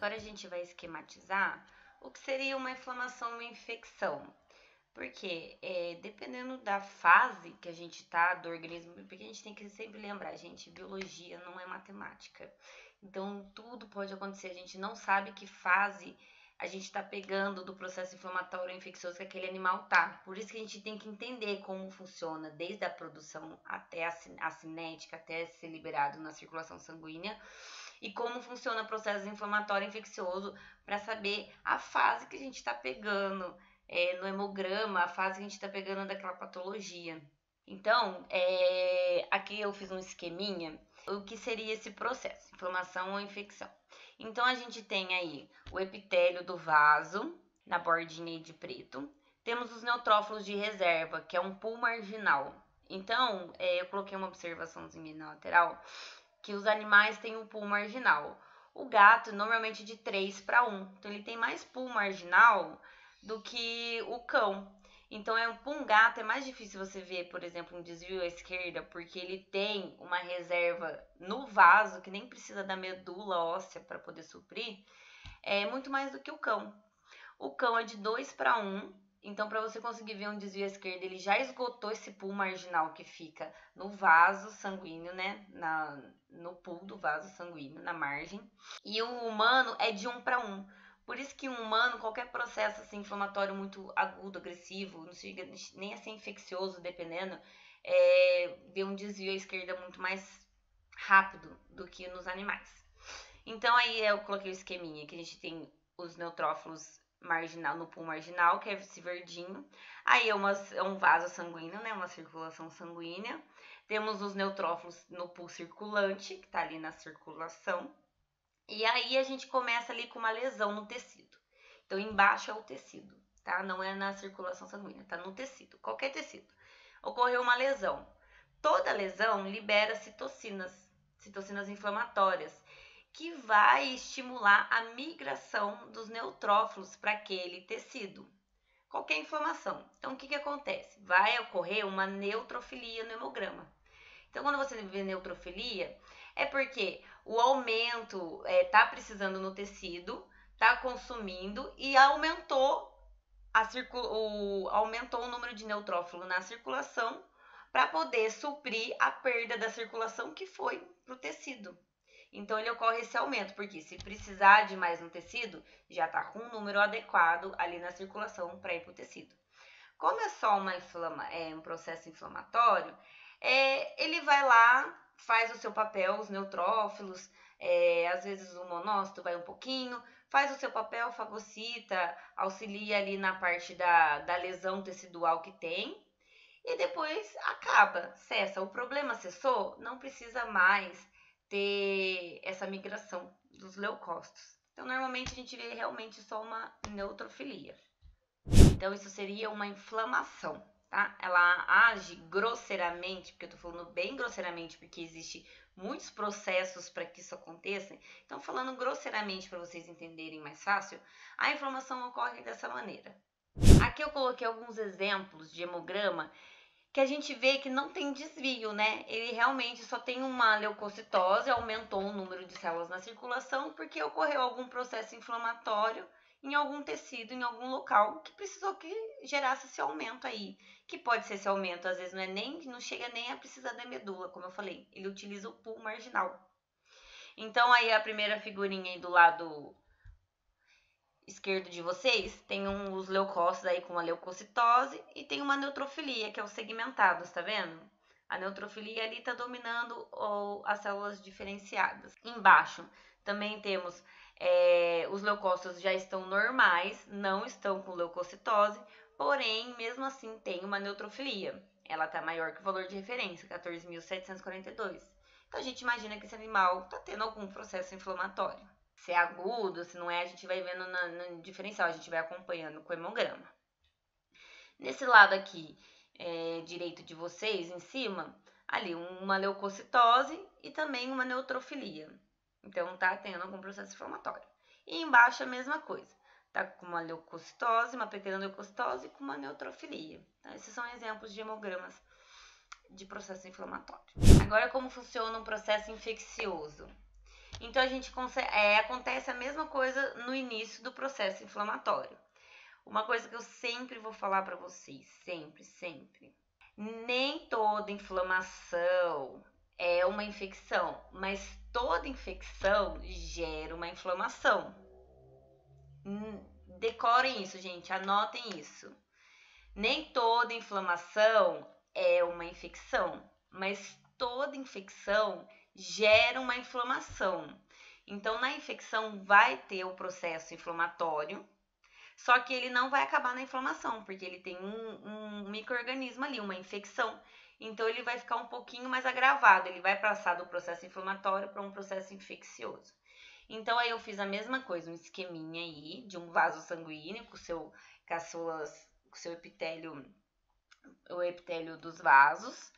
agora a gente vai esquematizar o que seria uma inflamação ou uma infecção. Porque dependendo da fase que a gente tá do organismo, porque a gente tem que sempre lembrar, gente, biologia não é matemática. Então tudo pode acontecer, a gente não sabe que fase a gente tá pegando do processo inflamatório ou infeccioso que aquele animal tá. Por isso que a gente tem que entender como funciona, desde a produção até a cinética, até ser liberado na circulação sanguínea, e como funciona o processo inflamatório e infeccioso para saber a fase que a gente está pegando no hemograma, a fase que a gente está pegando daquela patologia. Então, aqui eu fiz um esqueminha, o que seria esse processo, inflamação ou infecção. Então, a gente tem aí o epitélio do vaso, na bordinha aí de preto. Temos os neutrófilos de reserva, que é um pool marginal. Então, eu coloquei uma observaçãozinha na lateral, que os animais têm um pool marginal. O gato, normalmente de 3 para 1. Então, ele tem mais pool marginal do que o cão. Então, um gato é mais difícil você ver, por exemplo, um desvio à esquerda, porque ele tem uma reserva no vaso, que nem precisa da medula óssea para poder suprir, muito mais do que o cão. O cão é de 2 para 1, então para você conseguir ver um desvio à esquerda, ele já esgotou esse pool marginal que fica no vaso sanguíneo, né? No pool do vaso sanguíneo, na margem. E o humano é de 1 para 1. Por isso que um humano, qualquer processo assim, inflamatório muito agudo, agressivo, não chega nem a ser infeccioso, dependendo, vê um desvio à esquerda muito mais rápido do que nos animais. Então aí eu coloquei o esqueminha, que a gente tem os neutrófilos marginal, no pool marginal, que é esse verdinho. Aí é um vaso sanguíneo, né? Uma circulação sanguínea. Temos os neutrófilos no pool circulante, que tá ali na circulação. E aí a gente começa ali com uma lesão no tecido. Então, embaixo é o tecido, tá? Não é na circulação sanguínea, tá no tecido, qualquer tecido. Ocorreu uma lesão. Toda lesão libera citocinas inflamatórias, que vai estimular a migração dos neutrófilos para aquele tecido. Qualquer inflamação. Então, o que acontece? Vai ocorrer uma neutrofilia no hemograma. Então, quando você vê neutrofilia, é porque o aumento está precisando no tecido, está consumindo e aumentou o número de neutrófilo na circulação para poder suprir a perda da circulação que foi para o tecido. Então, ele ocorre esse aumento, porque se precisar de mais no tecido, já está com um número adequado ali na circulação para ir para o tecido. Como é só um processo inflamatório, ele vai lá, faz o seu papel, os neutrófilos, às vezes o monócito vai um pouquinho, faz o seu papel, fagocita, auxilia ali na parte da lesão tecidual que tem, e depois acaba, cessa. O problema cessou, não precisa mais ter essa migração dos leucócitos. Então, normalmente a gente vê realmente só uma neutrofilia. Então, isso seria uma inflamação, tá? Ela age grosseiramente, porque eu tô falando bem grosseiramente, porque existe muitos processos para que isso aconteça. Então, falando grosseiramente para vocês entenderem mais fácil, a inflamação ocorre dessa maneira. Aqui eu coloquei alguns exemplos de hemograma que a gente vê que não tem desvio, né? Ele realmente só tem uma leucocitose, aumentou o número de células na circulação porque ocorreu algum processo inflamatório em algum tecido, em algum local, que precisou que gerasse esse aumento aí. Que pode ser esse aumento, às vezes não chega nem a precisar da medula, como eu falei. Ele utiliza o pool marginal. Então, aí a primeira figurinha aí do lado esquerdo de vocês, tem os leucócitos aí com a leucocitose e tem uma neutrofilia, que é os segmentados, tá vendo? A neutrofilia ali tá dominando as células diferenciadas. Embaixo também temos os leucócitos já estão normais, não estão com leucocitose, porém, mesmo assim, tem uma neutrofilia. Ela tá maior que o valor de referência, 14.742. Então, a gente imagina que esse animal tá tendo algum processo inflamatório. Se é agudo, se não é, a gente vai vendo no diferencial, a gente vai acompanhando com o hemograma. Nesse lado aqui, direito de vocês, em cima, ali uma leucocitose e também uma neutrofilia. Então, tá tendo algum processo inflamatório. E embaixo a mesma coisa. Tá com uma leucocitose, uma pequena leucocitose com uma neutrofilia. Então, esses são exemplos de hemogramas de processo inflamatório. Agora, como funciona um processo infeccioso? Então a gente acontece a mesma coisa no início do processo inflamatório. Uma coisa que eu sempre vou falar para vocês, sempre, sempre. Nem toda inflamação é uma infecção, mas toda infecção gera uma inflamação. Decorem isso, gente, anotem isso. Nem toda inflamação é uma infecção, mas toda infecção gera uma inflamação. Então, na infecção vai ter o processo inflamatório, só que ele não vai acabar na inflamação, porque ele tem um micro-organismo ali, uma infecção. Então, ele vai ficar um pouquinho mais agravado, ele vai passar do processo inflamatório para um processo infeccioso. Então, aí eu fiz a mesma coisa, um esqueminha aí de um vaso sanguíneo com o seu epitélio, o epitélio dos vasos,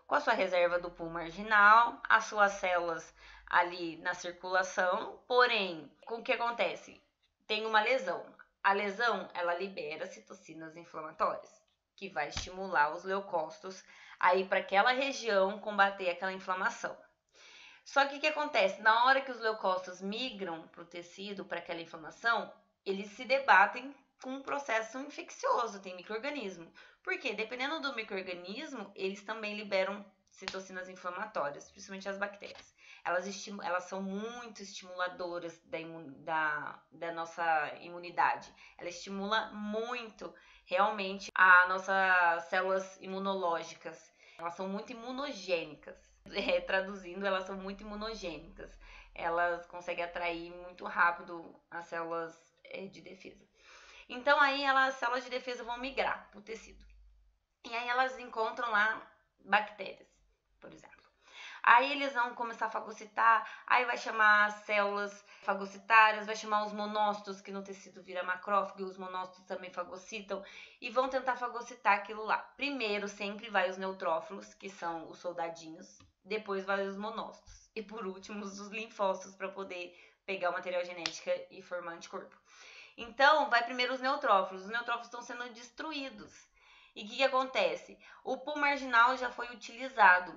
com a sua reserva do pulmão marginal, as suas células ali na circulação, porém, com o que acontece? Tem uma lesão. A lesão, ela libera citocinas inflamatórias, que vai estimular os leucócitos aí para aquela região combater aquela inflamação. Só que o que acontece? Na hora que os leucócitos migram para o tecido, para aquela inflamação, eles se debatem com um processo infeccioso, tem micro-organismo. Por quê? Dependendo do micro-organismo, eles também liberam citocinas inflamatórias, principalmente as bactérias. Elas são muito estimuladoras da nossa imunidade. Ela estimula muito, realmente, as nossas células imunológicas. Elas são muito imunogênicas. Traduzindo, elas são muito imunogênicas. Elas conseguem atrair muito rápido as células de defesa. Então, aí as células de defesa vão migrar para o tecido. E aí elas encontram lá bactérias, por exemplo. Aí eles vão começar a fagocitar, aí vai chamar as células fagocitárias, vai chamar os monócitos, que no tecido vira macrófago, e os monócitos também fagocitam, e vão tentar fagocitar aquilo lá. Primeiro sempre vai os neutrófilos, que são os soldadinhos, depois vai os monócitos, e por último os linfócitos, para poder pegar o material genético e formar anticorpo. Então, vai primeiro os neutrófilos estão sendo destruídos. E o que acontece? O pulmão marginal já foi utilizado.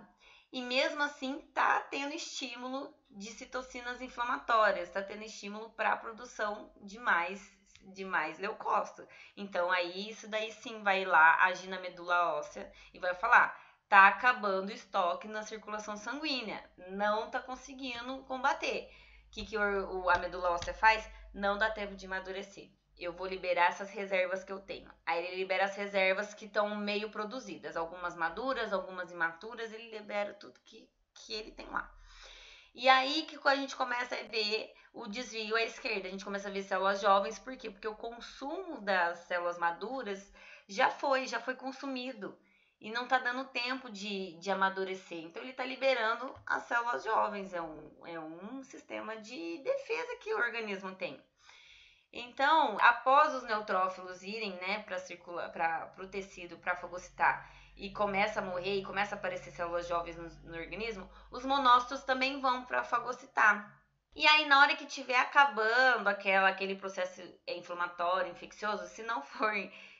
E mesmo assim, está tendo estímulo de citocinas inflamatórias, está tendo estímulo para a produção de mais leucócito. Então, aí, isso daí sim vai lá agir na medula óssea e vai falar, tá acabando o estoque na circulação sanguínea, não tá conseguindo combater. O que a medula óssea faz? Não dá tempo de amadurecer. Eu vou liberar essas reservas que eu tenho. Aí ele libera as reservas que estão meio produzidas. Algumas maduras, algumas imaturas, ele libera tudo que ele tem lá. E aí que a gente começa a ver o desvio à esquerda. A gente começa a ver células jovens. Por quê? Porque o consumo das células maduras já foi consumido. E não está dando tempo de amadurecer. Então, ele está liberando as células jovens. É um sistema de defesa que o organismo tem. Então, após os neutrófilos irem, né, para o tecido, para fagocitar, e começa a morrer e começa a aparecer células jovens no organismo, os monócitos também vão para fagocitar. E aí, na hora que estiver acabando aquele processo inflamatório, infeccioso,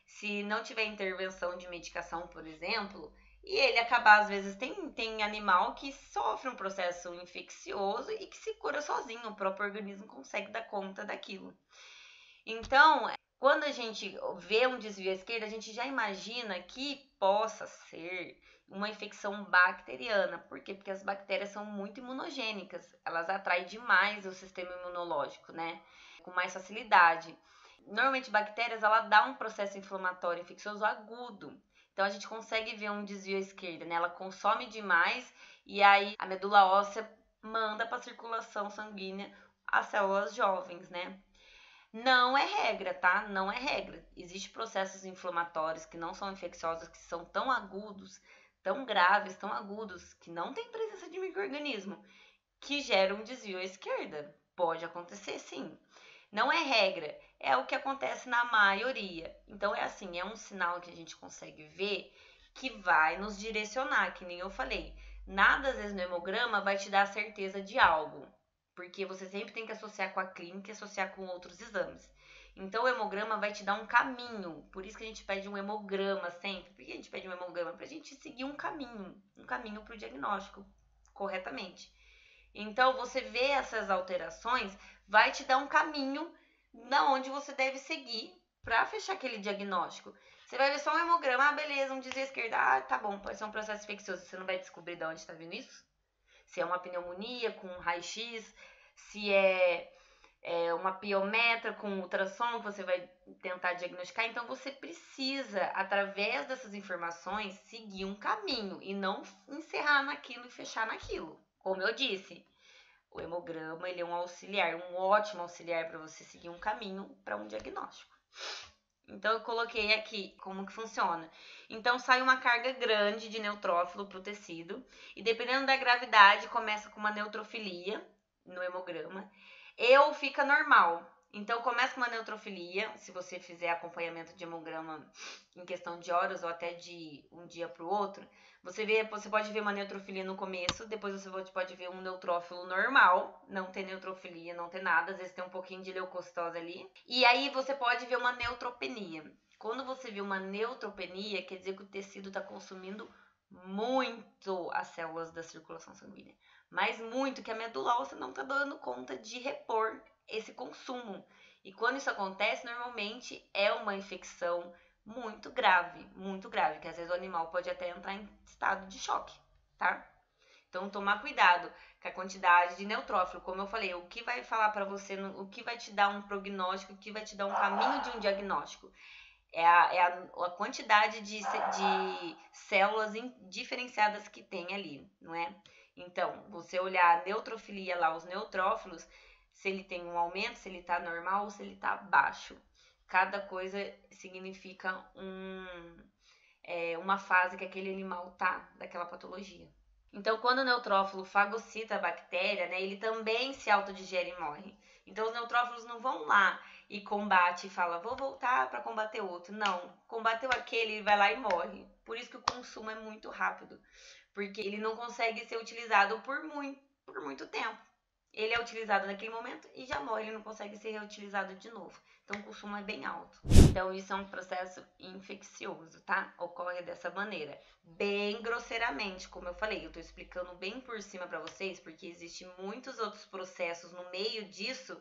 se não tiver intervenção de medicação, por exemplo, e ele acabar, às vezes, tem animal que sofre um processo infeccioso e que se cura sozinho, o próprio organismo consegue dar conta daquilo. Então, quando a gente vê um desvio à esquerda, a gente já imagina que possa ser uma infecção bacteriana. Por quê? Porque as bactérias são muito imunogênicas. Elas atraem demais o sistema imunológico, né? Com mais facilidade. Normalmente, bactérias, ela dá um processo inflamatório infeccioso agudo. Então, a gente consegue ver um desvio à esquerda, né? Ela consome demais e aí a medula óssea manda para a circulação sanguínea as células jovens, né? Não é regra, tá? Não é regra. Existem processos inflamatórios que não são infecciosos, que são tão agudos, tão graves, tão agudos, que não tem presença de micro-organismo, que geram um desvio à esquerda. Pode acontecer, sim. Não é regra, é o que acontece na maioria. Então, é assim, é um sinal que a gente consegue ver que vai nos direcionar, que nem eu falei. Nada, às vezes, no hemograma vai te dar certeza de algo. Porque você sempre tem que associar com a clínica e associar com outros exames. Então, o hemograma vai te dar um caminho. Por isso que a gente pede um hemograma sempre. Por que a gente pede um hemograma? Para a gente seguir um caminho para o diagnóstico corretamente. Então, você vê essas alterações, vai te dar um caminho da onde você deve seguir para fechar aquele diagnóstico. Você vai ver só um hemograma, beleza, um desvio esquerdo, tá bom, pode ser um processo infeccioso, você não vai descobrir de onde está vindo isso? Se é uma pneumonia com raio-x, se é uma piometra com ultrassom que você vai tentar diagnosticar. Então, você precisa, através dessas informações, seguir um caminho e não encerrar naquilo e fechar naquilo. Como eu disse, o hemograma ele é um auxiliar, um ótimo auxiliar para você seguir um caminho para um diagnóstico. Então, eu coloquei aqui como que funciona. Então, sai uma carga grande de neutrófilo para o tecido. E dependendo da gravidade, começa com uma neutrofilia no hemograma. Ou fica normal. Então, começa com uma neutrofilia. Se você fizer acompanhamento de hemograma em questão de horas ou até de um dia para o outro, você pode ver uma neutrofilia no começo, depois você pode ver um neutrófilo normal, não ter neutrofilia, não ter nada, às vezes tem um pouquinho de leucocitose ali. E aí você pode ver uma neutropenia. Quando você vê uma neutropenia, quer dizer que o tecido está consumindo muito as células da circulação sanguínea. Mas muito, que a medula óssea não está dando conta de repor esse consumo. E quando isso acontece, normalmente é uma infecção muito grave, que às vezes o animal pode até entrar em estado de choque, tá? Então, tomar cuidado com a quantidade de neutrófilo, como eu falei, o que vai falar para você, o que vai te dar um prognóstico, o que vai te dar um caminho de um diagnóstico, é a quantidade de células diferenciadas que tem ali, não é? Então, você olhar a neutrofilia lá, os neutrófilos, se ele tem um aumento, se ele está normal ou se ele está baixo. Cada coisa significa uma fase que aquele animal tá daquela patologia. Então, quando o neutrófilo fagocita a bactéria, né, ele também se autodigere e morre. Então, os neutrófilos não vão lá e combate e fala, vou voltar para combater outro. Não, combateu aquele, ele vai lá e morre. Por isso que o consumo é muito rápido, porque ele não consegue ser utilizado por muito tempo. Ele é utilizado naquele momento e já morre, ele não consegue ser reutilizado de novo. Então, o consumo é bem alto. Então, isso é um processo infeccioso, tá? Ocorre dessa maneira. Bem grosseiramente, como eu falei. Eu tô explicando bem por cima para vocês, porque existem muitos outros processos no meio disso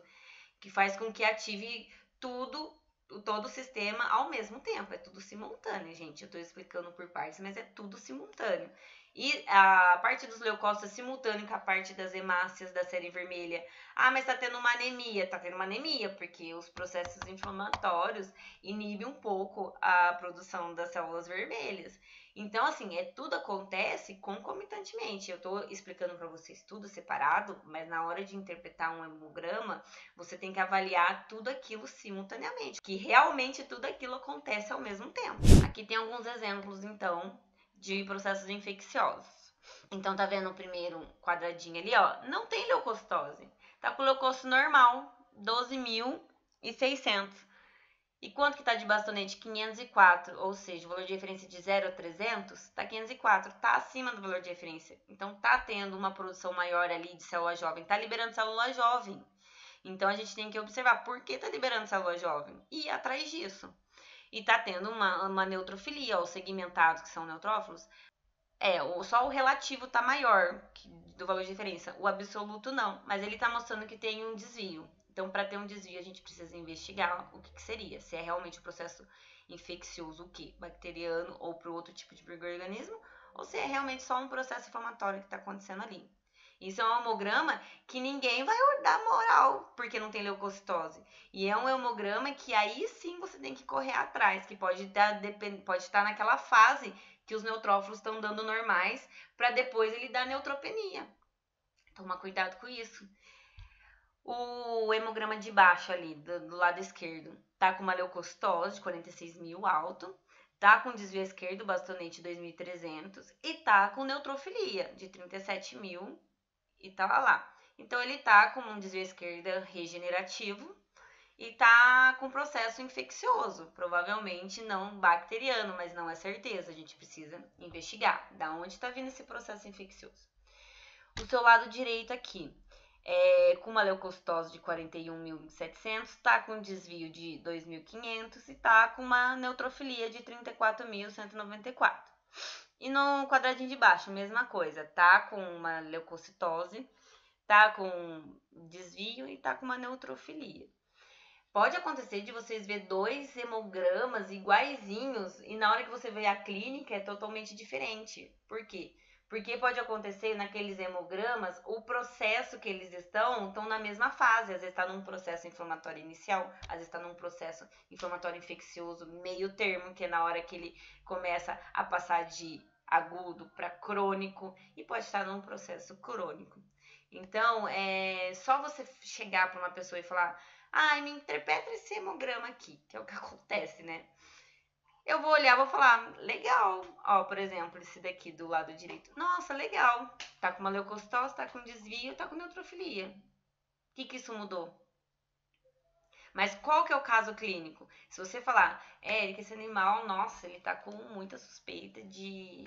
que faz com que ative todo o sistema ao mesmo tempo. É tudo simultâneo, gente. Eu tô explicando por partes, mas é tudo simultâneo. E a parte dos leucócitos é simultânea com a parte das hemácias da série vermelha. Ah, mas tá tendo uma anemia. Tá tendo uma anemia, porque os processos inflamatórios inibem um pouco a produção das células vermelhas. Então, assim, tudo acontece concomitantemente. Eu tô explicando para vocês tudo separado, mas na hora de interpretar um hemograma, você tem que avaliar tudo aquilo simultaneamente, que realmente tudo aquilo acontece ao mesmo tempo. Aqui tem alguns exemplos, então, de processos infecciosos. Então, tá vendo o primeiro quadradinho ali, ó? Não tem leucocitose. Tá com leucócito normal, 12.600. E quanto que tá de bastonete? 504, ou seja, o valor de referência de 0 a 300 tá 504, tá acima do valor de referência. Então, tá tendo uma produção maior ali de célula jovem, tá liberando célula jovem. Então, a gente tem que observar por que tá liberando célula jovem e ir atrás disso. E tá tendo uma neutrofilia, os segmentados, que são neutrófilos, só o relativo tá maior do valor de referência, o absoluto não, mas ele tá mostrando que tem um desvio. Então, para ter um desvio, a gente precisa investigar o que seria, se é realmente um processo infeccioso, o que? Bacteriano ou para outro tipo de microorganismo, ou se é realmente só um processo inflamatório que está acontecendo ali. Isso é um hemograma que ninguém vai dar moral, porque não tem leucocitose. E é um hemograma que aí sim você tem que correr atrás, que pode estar naquela fase que os neutrófilos estão dando normais, para depois ele dar neutropenia. Toma cuidado com isso. O hemograma de baixo ali, do lado esquerdo, tá com uma leucocitose de 46.000 alto, tá com desvio esquerdo, bastonete 2.300 e tá com neutrofilia de 37.000 e tá lá. Então, ele tá com um desvio esquerda regenerativo e tá com processo infeccioso, provavelmente não bacteriano, mas não é certeza, a gente precisa investigar da onde tá vindo esse processo infeccioso. O seu lado direito aqui, com uma leucocitose de 41.700, tá com desvio de 2.500 e tá com uma neutrofilia de 34.194. E no quadradinho de baixo, mesma coisa, tá com uma leucocitose tá com desvio e tá com uma neutrofilia. Pode acontecer de vocês ver dois hemogramas iguaizinhos e na hora que você vê a clínica é totalmente diferente. Por quê? Porque pode acontecer naqueles hemogramas, o processo que eles estão na mesma fase. Às vezes está num processo inflamatório inicial, às vezes está num processo inflamatório infeccioso meio termo, que é na hora que ele começa a passar de agudo para crônico, e pode estar num processo crônico. Então, é só você chegar para uma pessoa e falar: ai, me interpreta esse hemograma aqui, que é o que acontece, né? Eu vou olhar, vou falar, legal. Ó, por exemplo, esse daqui do lado direito. Nossa, legal. Tá com uma leucocitose, tá com desvio, tá com neutrofilia. O que isso mudou? Mas qual que é o caso clínico? Se você falar, Érica, esse animal, nossa, ele tá com muita suspeita de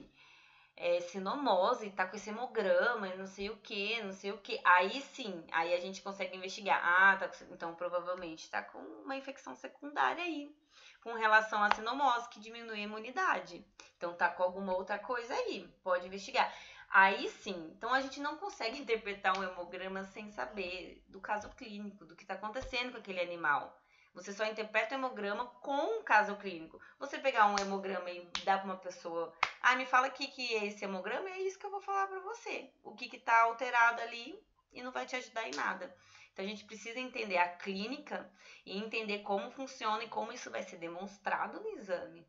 sinomose, tá com esse hemograma, não sei o que, não sei o que. Aí sim, aí a gente consegue investigar. Ah, então provavelmente tá com uma infecção secundária aí, com relação à sinomose, que diminui a imunidade. Então tá com alguma outra coisa aí, pode investigar. Aí sim, então a gente não consegue interpretar um hemograma sem saber do caso clínico, do que está acontecendo com aquele animal. Você só interpreta o hemograma com o caso clínico. Você pegar um hemograma e dar para uma pessoa, me fala o que é esse hemograma, é isso que eu vou falar para você. O que está alterado ali e não vai te ajudar em nada. Então a gente precisa entender a clínica e entender como funciona e como isso vai ser demonstrado no exame.